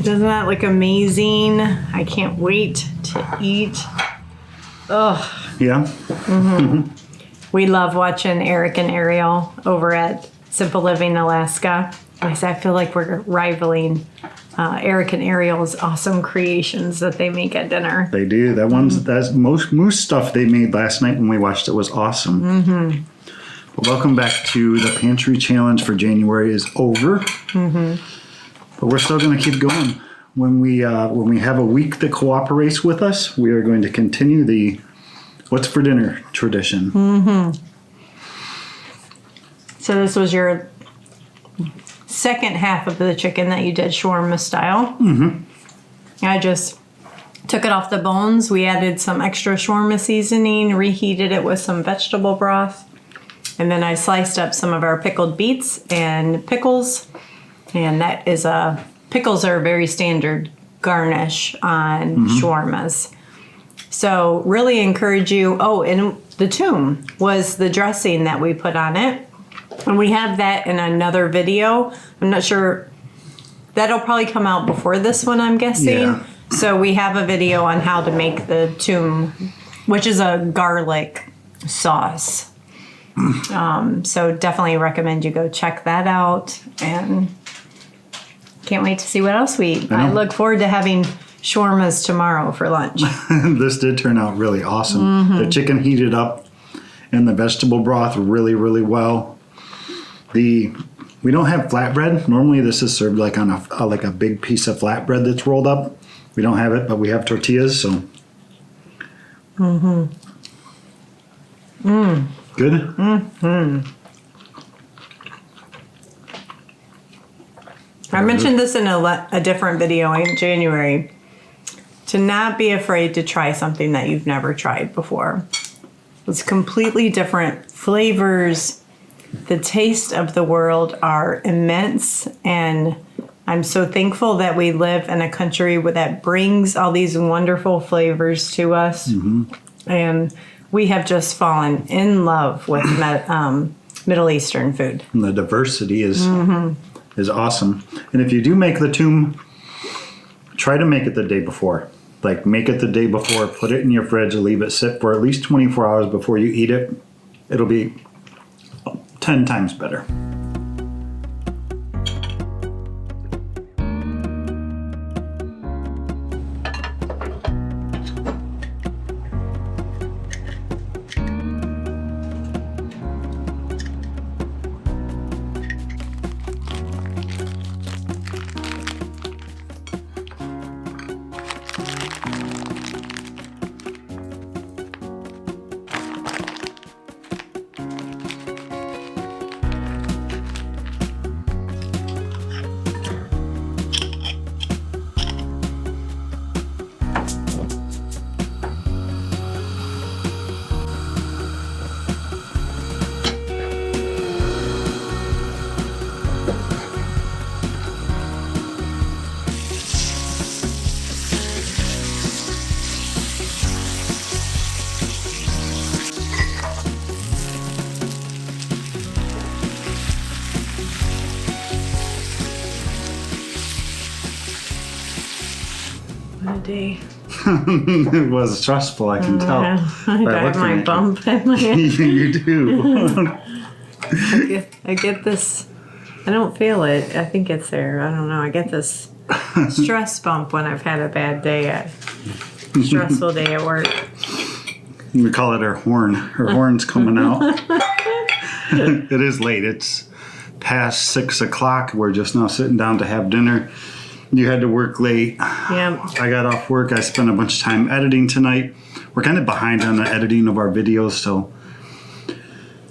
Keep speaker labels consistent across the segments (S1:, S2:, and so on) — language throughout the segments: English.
S1: Doesn't that look amazing? I can't wait to eat. Ugh.
S2: Yeah.
S1: We love watching Eric and Ariel over at Simple Living Alaska. I feel like we're rivaling Eric and Ariel's awesome creations that they make at dinner.
S2: They do. That's most moose stuff they made last night when we watched it was awesome. But welcome back to the pantry challenge for January is over. But we're still going to keep going. When we have a week that cooperates with us, we are going to continue the what's for dinner tradition.
S1: So this was your second half of the chicken that you did shawarma style. I just took it off the bones. We added some extra shawarma seasoning, reheated it with some vegetable broth, and then I sliced up some of our pickled beets and pickles. And that is pickles are a very standard garnish on shawarmas. So really encourage you. Oh, and the toom was the dressing that we put on it. And we have that in another video. I'm not sure. That'll probably come out before this one, I'm guessing.
S2: Yeah.
S1: So we have a video on how to make the toom, which is a garlic sauce. So definitely recommend you go check that out. And can't wait to see what else we eat. I look forward to having shawarmas tomorrow for lunch.
S2: This did turn out really awesome. The chicken heated up and the vegetable broth really, really well. We don't have flatbread. Normally this is served like on a big piece of flatbread that's rolled up. We don't have it, but we have tortillas, so. Good?
S1: I mentioned this in a different video in January. To not be afraid to try something that you've never tried before. It's completely different flavors. The taste of the world are immense, and I'm so thankful that we live in a country that brings all these wonderful flavors to us. And we have just fallen in love with Middle Eastern food.
S2: And the diversity is awesome. And if you do make the toom, try to make it the day before. Like, make it the day before, put it in your fridge, leave it sit for at least 24 hours before you eat it. It'll be 10 times better.
S1: What a day.
S2: It was stressful, I can tell.
S1: I got my bump in my head.
S2: You do.
S1: I get this. I don't feel it. I think it's there. I don't know. I get this stress bump when I've had a bad day, stressful day at work.
S2: We call it her horn. Her horn's coming out. It is late. It's past 6 o'clock. We're just now sitting down to have dinner. You had to work late.
S1: Yeah.
S2: I got off work. I spent a bunch of time editing tonight. We're kind of behind on the editing of our videos, so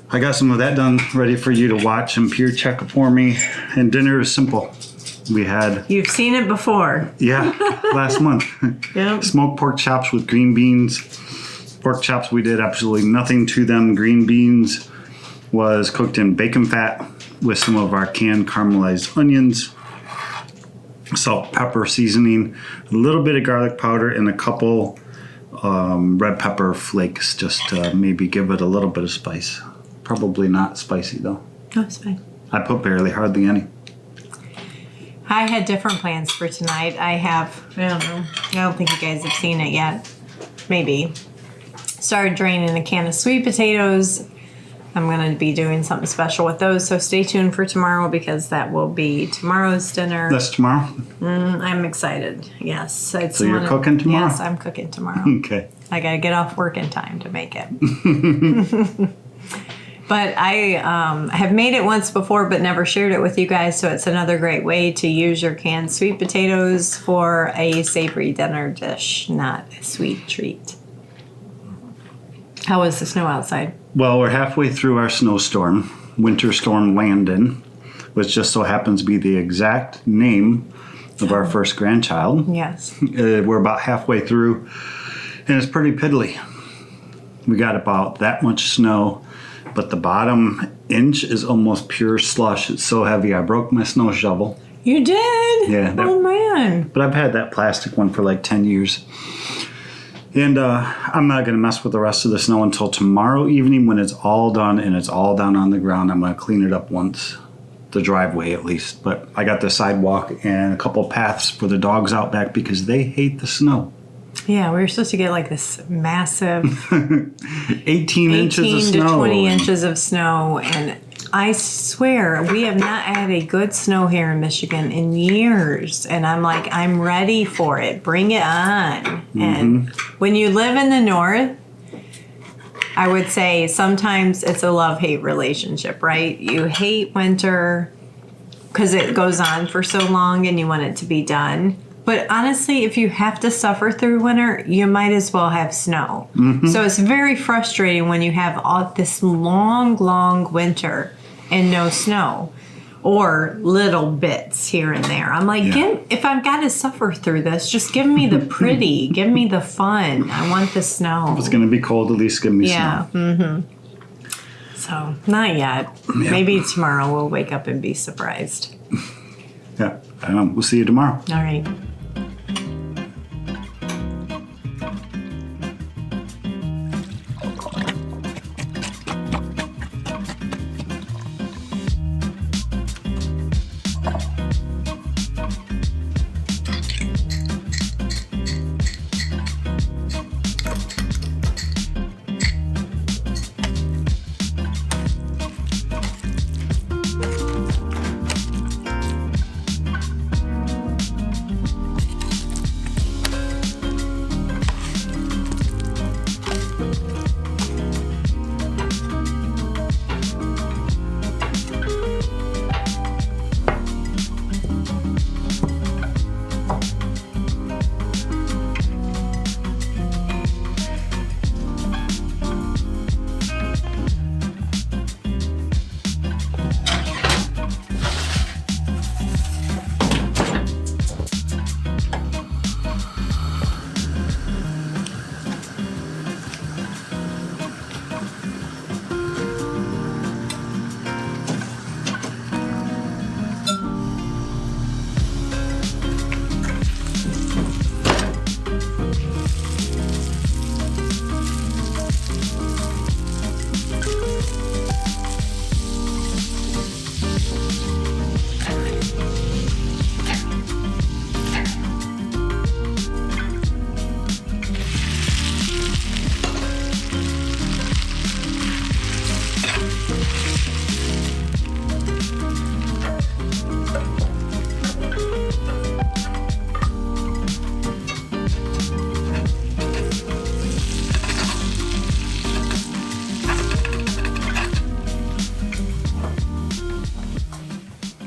S2: I got some of that done, ready for you to watch and peer check for me. And dinner is simple. We had...
S1: You've seen it before.
S2: Yeah, last month.
S1: Yep.
S2: Smoked pork chops with green beans. Pork chops, we did absolutely nothing to them. Green beans was cooked in bacon fat with some of our canned caramelized onions, salt, pepper, seasoning, a little bit of garlic powder, and a couple red pepper flakes just to maybe give it a little bit of spice. Probably not spicy though.
S1: That's fine.
S2: I put hardly any.
S1: I had different plans for tonight. I don't know. I don't think you guys have seen it yet. Maybe. Started draining a can of sweet potatoes. I'm going to be doing something special with those, so stay tuned for tomorrow because that will be tomorrow's dinner.
S2: That's tomorrow?
S1: I'm excited. Yes.
S2: So you're cooking tomorrow?
S1: Yes, I'm cooking tomorrow.
S2: Okay.
S1: I got to get off work in time to make it. But I have made it once before but never shared it with you guys, so it's another great way to use your canned sweet potatoes for a savory dinner dish, not a sweet treat. How was the snow outside?
S2: Well, we're halfway through our snowstorm, Winter Storm Landon, which just so happens to be the exact name of our first grandchild.
S1: Yes.
S2: We're about halfway through, and it's pretty piddly. We got about that much snow, but the bottom inch is almost pure slush. It's so heavy, I broke my snow shovel.
S1: You did?
S2: Yeah.
S1: Oh, man.
S2: But I've had that plastic one for like 10 years. And I'm not going to mess with the rest of the snow until tomorrow evening when it's all done and it's all down on the ground. I'm going to clean it up once, the driveway at least. But I got the sidewalk and a couple paths for the dogs out back because they hate the snow.
S1: Yeah, we were supposed to get like this massive
S2: 18 inches of snow.
S1: to 20 inches of snow. And I swear we have not had a good snow here in Michigan in years. And I'm like, I'm ready for it. Bring it on. Mm-hmm. And when you live in the north, I would say sometimes it's a love-hate relationship, right? You hate winter because it goes on for so long and you want it to be done. But honestly, if you have to suffer through winter, you might as well have snow. Mm-hmm. So it's very frustrating when you have all this long, long winter and no snow or little bits here and there. I'm like, if I've got to suffer through this, just give me the pretty, give me the fun. I want the snow.
S2: If it's going to be cold, at least give me snow.
S1: Yeah. Mm-hmm. So not yet. Yeah. Maybe tomorrow we'll wake up and be surprised.
S2: Yeah. I don't know. We'll see you tomorrow.
S1: All right.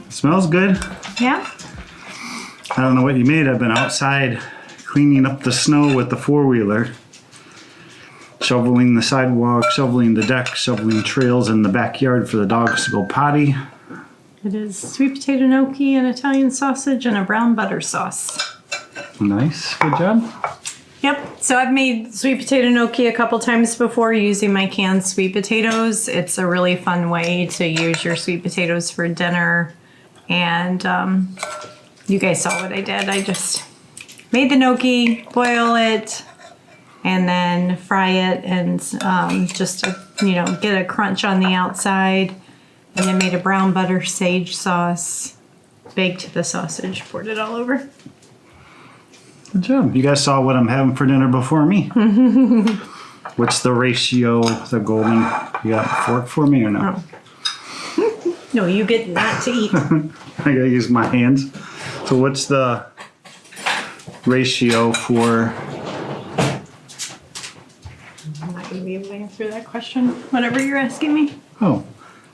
S2: Smells good.
S1: Yeah.
S2: I don't know what you made. I've been outside cleaning up the snow with the four-wheeler, shoveling the sidewalk, shoveling the deck, shoveling trails in the backyard for the dogs to go potty.
S1: It is sweet potato gnocchi and Italian sausage and a brown butter sauce.
S2: Nice. Good job.
S1: Yep. So I've made sweet potato gnocchi a couple times before using my canned sweet potatoes. It's a really fun way to use your sweet potatoes for dinner. And you guys saw what I did. I just made the gnocchi, boil it, and then fry it and just to, get a crunch on the outside. And then made a brown butter sage sauce. baked the sausage, poured it all over.
S2: Good job. You guys saw what I'm having for dinner before me. What's the ratio, the golden? You got a fork for me or no?
S1: Oh. No, you get not to eat.
S2: I gotta use my hands. So what's the ratio for?
S1: I'm not going to be able to answer that question. Whatever you're asking me.
S2: Oh,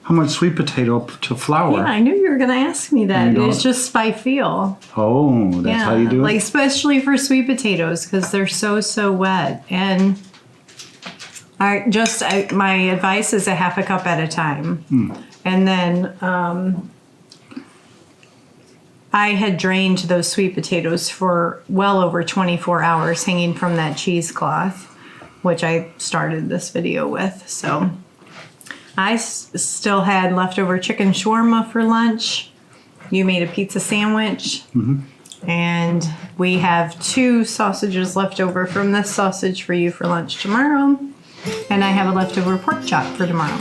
S2: how much sweet potato to flour?
S1: Yeah, I knew you were going to ask me that.
S2: You
S1: It's just by feel.
S2: Oh, that's how you do it?
S1: Like especially for sweet potatoes because they're so wet. And my advice is a half a cup at a time. And then I had drained those sweet potatoes for well over 24 hours hanging from that cheesecloth, which I started this video with. So I still had leftover chicken shawarma for lunch. You made a pizza sandwich. And we have 2 sausages left over from this sausage for you for lunch tomorrow. And I have a leftover pork chop for tomorrow.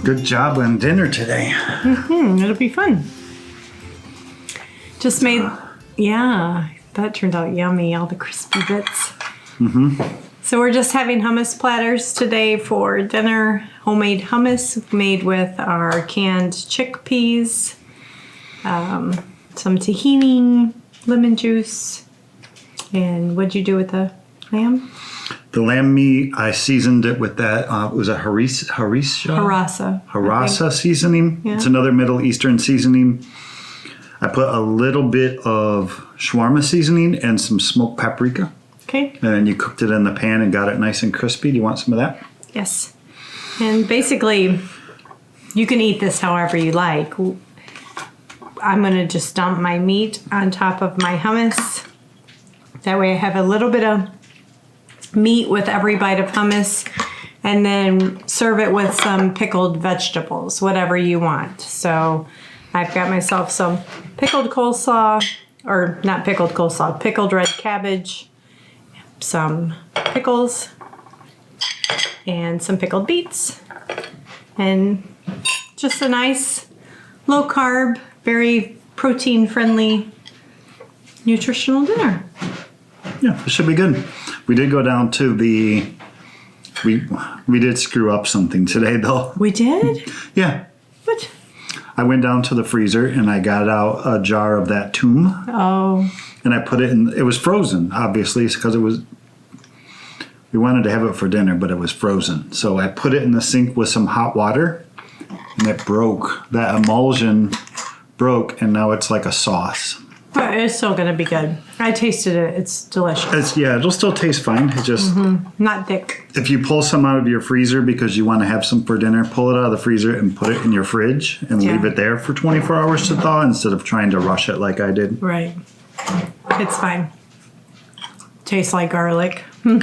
S2: Good job on dinner today.
S1: It'll be fun. Just made, that turned out yummy, all the crispy bits. So we're just having hummus platters today for dinner. Homemade hummus made with our canned chickpeas, some tahini, lemon juice, and what'd you do with the lamb?
S2: The lamb meat, I seasoned it with that. It was a harissa? Harissa seasoning.
S1: Yeah.
S2: It's another Middle Eastern seasoning. I put a little bit of shawarma seasoning and some smoked paprika.
S1: Okay.
S2: And then you cooked it in the pan and got it nice and crispy. Do you want some of that?
S1: Yes. And basically, you can eat this however you like. I'm going to just dump my meat on top of my hummus. That way I have a little bit of meat with every bite of hummus, and then serve it with some pickled vegetables, whatever you want. So I've got myself some pickled coleslaw, or not pickled coleslaw, pickled red cabbage, some pickles, and some pickled beets, and just a nice low carb, very protein friendly, nutritional dinner.
S2: Yeah, it should be good. We did go down to we did screw up something today though.
S1: We did?
S2: Yeah.
S1: What?
S2: I went down to the freezer and I got out a jar of that tomb.
S1: Oh.
S2: And I put it in, it was frozen, obviously, because we wanted to have it for dinner, but it was frozen. So I put it in the sink with some hot water and it broke. That emulsion broke and now it's like a sauce.
S1: But it's still going to be good. I tasted it. It's delicious.
S2: It'll still taste fine. It just,
S1: Not thick.
S2: if you pull some out of your freezer because you want to have some for dinner, pull it out of the freezer and put it in your fridge and leave it there for 24 hours to thaw instead of trying to rush it like I did.
S1: Right. It's fine. Tastes like garlic.
S2: Oh,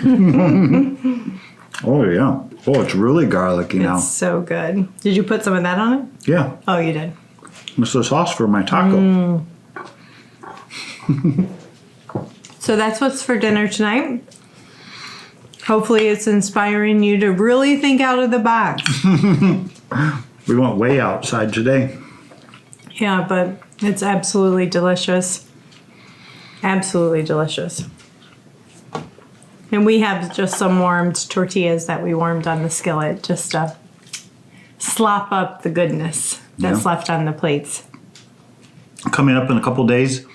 S2: yeah. Oh, it's really garlicky now.
S1: It's so good. Did you put some of that on it?
S2: Yeah.
S1: Oh, you did.
S2: It's the sauce for my taco.
S1: So that's what's for dinner tonight. Hopefully it's inspiring you to really think out of the box.
S2: We went way outside today.
S1: Yeah, but it's absolutely delicious. Absolutely delicious. And we have just some warmed tortillas that we warmed on the skillet just to slop up the goodness that's left on the plates.
S2: Coming up in a couple days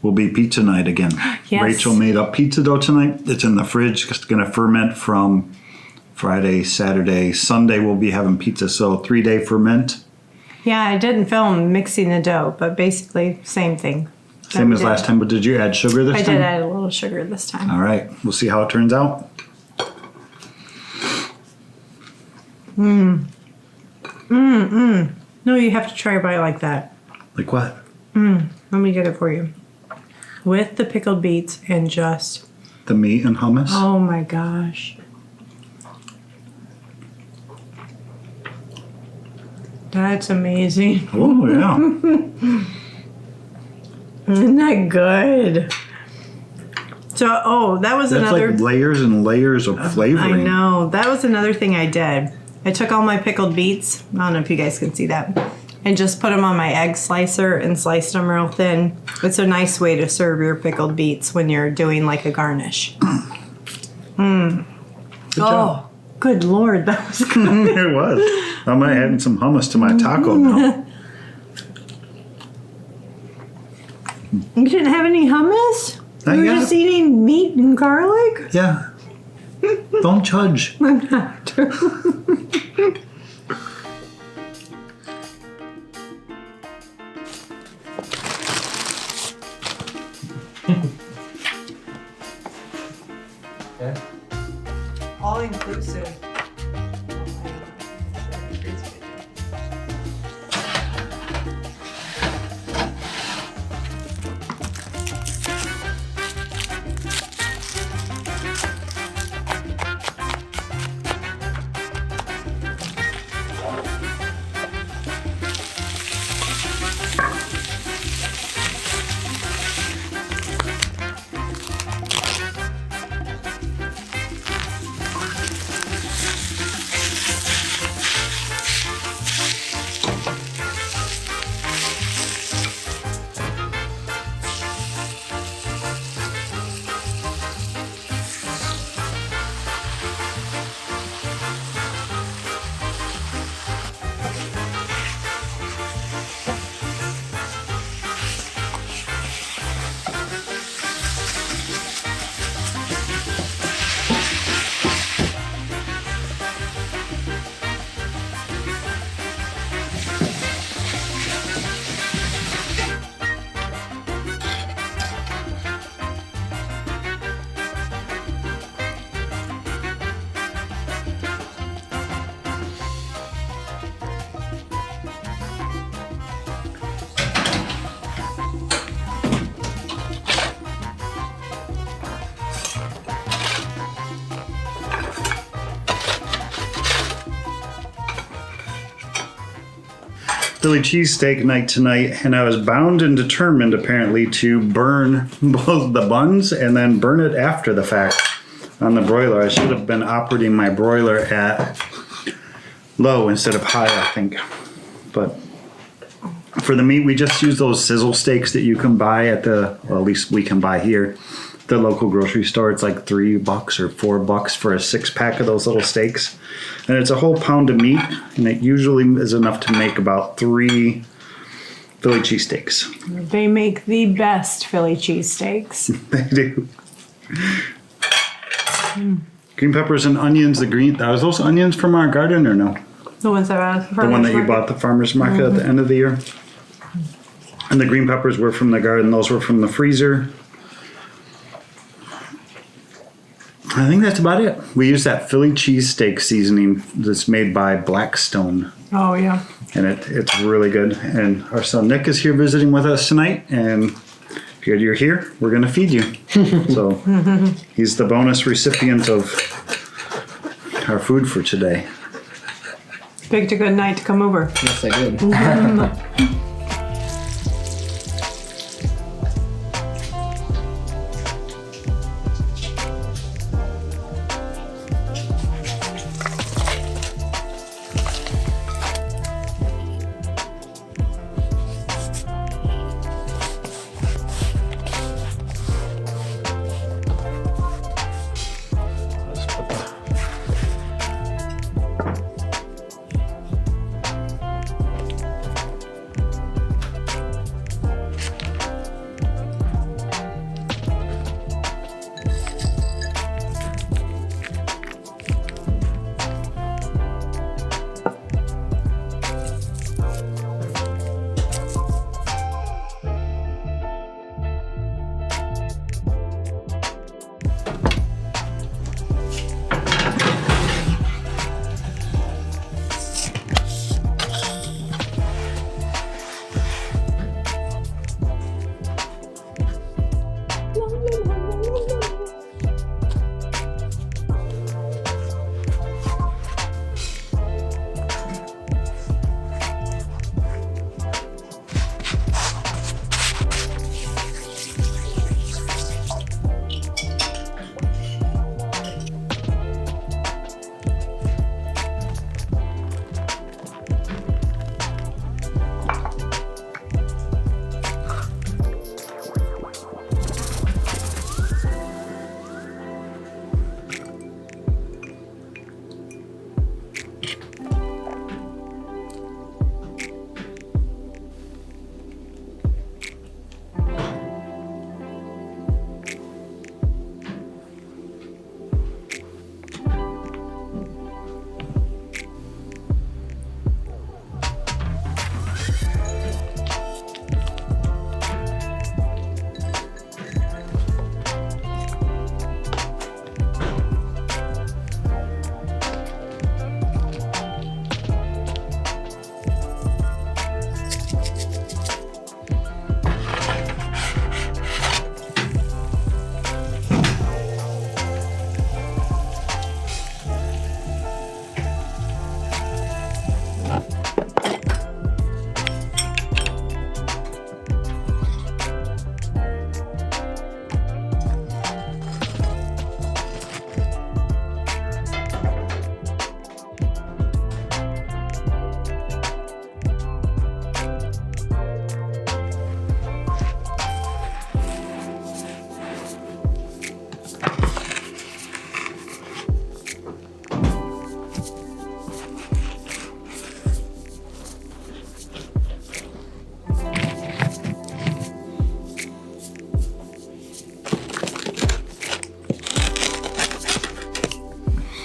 S2: will be pizza night again.
S1: Yes.
S2: Rachel made up pizza dough tonight. It's in the fridge. It's going to ferment from Friday, Saturday, Sunday. We'll be having pizza. So 3-day ferment.
S1: Yeah, I didn't film mixing the dough, but basically same thing.
S2: Same as last time, but did you add sugar this time?
S1: I did add a little sugar this time.
S2: All right. We'll see how it turns out.
S1: No, you have to try a bite like that.
S2: Like what?
S1: Let me get it for you. With the pickled beets and just...
S2: The meat and hummus?
S1: Oh my gosh. That's amazing.
S2: Oh, yeah.
S1: Isn't that good? So, that was
S2: That's
S1: another...
S2: like layers and layers of flavoring.
S1: I know. That was another thing I did. I took all my pickled beets. I don't know if you guys can see that. And just put them on my egg slicer and sliced them real thin. It's a nice way to serve your pickled beets when you're doing like a garnish.
S2: Good job.
S1: Good Lord. That was good.
S2: It was. I might add some hummus to my taco now.
S1: You didn't have any hummus?
S2: Not
S1: You were
S2: yet.
S1: just eating meat and garlic?
S2: Yeah. Don't judge.
S1: I'm not.
S3: Okay.
S1: All inclusive.
S2: Philly cheesesteak night tonight, and I was bound and determined apparently to burn both the buns and then burn it after the fact on the broiler. I should have been operating my broiler at low instead of high, I think. But for the meat, we just use those sizzle steaks that you can buy at the, well, at least we can buy here, the local grocery store. It's like $3 or $4 for a 6-pack of those little steaks. And it's a whole pound of meat, and it usually is enough to make about 3 Philly cheesesteaks.
S1: They make the best Philly cheesesteaks.
S2: They do. Green peppers and onions. Are those onions from our garden or no?
S1: The ones that are
S2: The one that you bought at the farmer's market at the end of the year. And the green peppers were from the garden. Those were from the freezer. I think that's about it. We use that Philly cheesesteak seasoning that's made by Blackstone.
S1: Oh, yeah.
S2: And it's really good. And our son Nick is here visiting with us tonight. And if you're here, we're going to feed you. So he's the bonus recipient of our food for today.
S1: Picked a good night to come over.
S3: Yes, I did.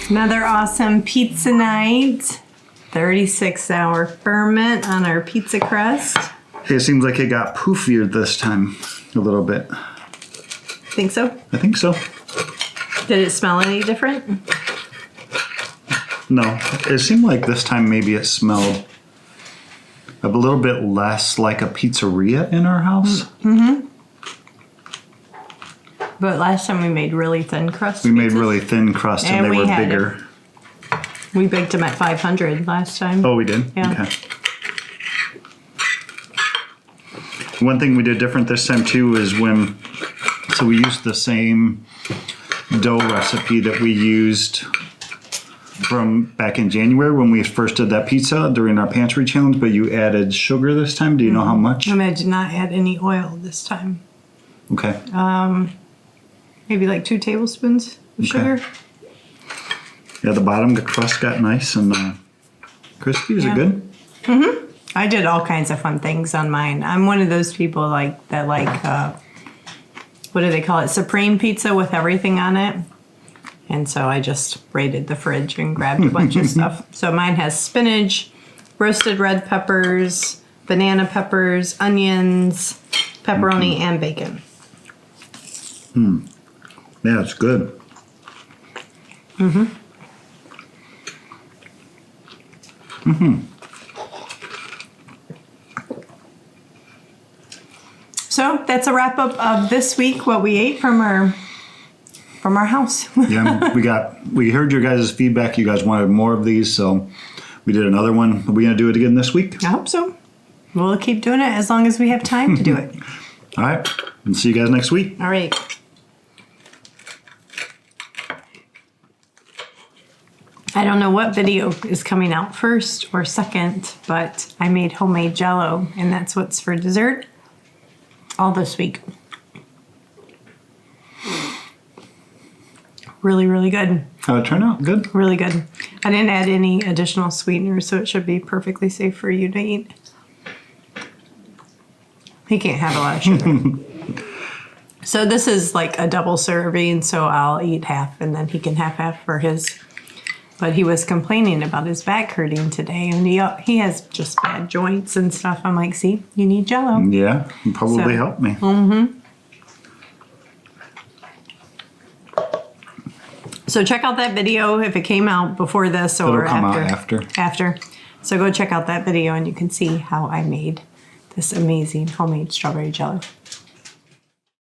S1: Another awesome pizza night. 36-hour ferment on our pizza crust.
S2: Hey, it seems like it got poofier this time a little bit.
S1: Think so?
S2: I think so.
S1: Did it smell any different?
S2: No, it seemed like this time maybe it smelled a little bit less like a pizzeria in our house.
S1: But last time we made really thin crust.
S2: We made really thin crust and they
S1: we
S2: were
S1: had
S2: bigger.
S1: We baked them at 500 last time.
S2: Oh, we did?
S1: Yeah.
S2: Okay. One thing we did different this time too is so we used the same dough recipe that we used from back in January when we first did that pizza during our pantry challenge, but you added sugar this time. Do you know how much?
S1: I did not add any oil this time.
S2: Okay.
S1: Maybe like 2 tablespoons of sugar.
S2: Yeah, the bottom, the crust got nice and crispy. Is it good?
S1: I did all kinds of fun things on mine. I'm one of those people what do they call it? Supreme pizza with everything on it. And so I just raided the fridge and grabbed a bunch of stuff. So mine has spinach, roasted red peppers, banana peppers, onions, pepperoni, and bacon.
S2: Yeah, it's good.
S1: So that's a wrap up of this week, what we ate from our house.
S2: Yeah, we heard your guys' feedback. You guys wanted more of these, so we did another one. Are we going to do it again this week?
S1: I hope so. We'll keep doing it as long as we have time to do it.
S2: All right. And see you guys next week.
S1: All right. I don't know what video is coming out first or second, but I made homemade Jell-o, and that's what's for dessert all this week. Really, really good.
S2: How'd it turn out? Good?
S1: Really good. I didn't add any additional sweeteners, so it should be perfectly safe for you to eat. He can't have a lot of sugar. So this is like a double serving, so I'll eat half, and then he can have half for his. But he was complaining about his back hurting today, and he has just bad joints and stuff. I'm like, see, you need Jell-o.
S2: Yeah, it probably helped me.
S1: So check out that video if it came out before this or
S2: It'll come
S1: after.
S2: out
S1: After. So go check out that video, and you can see how I made this amazing homemade strawberry Jell-o.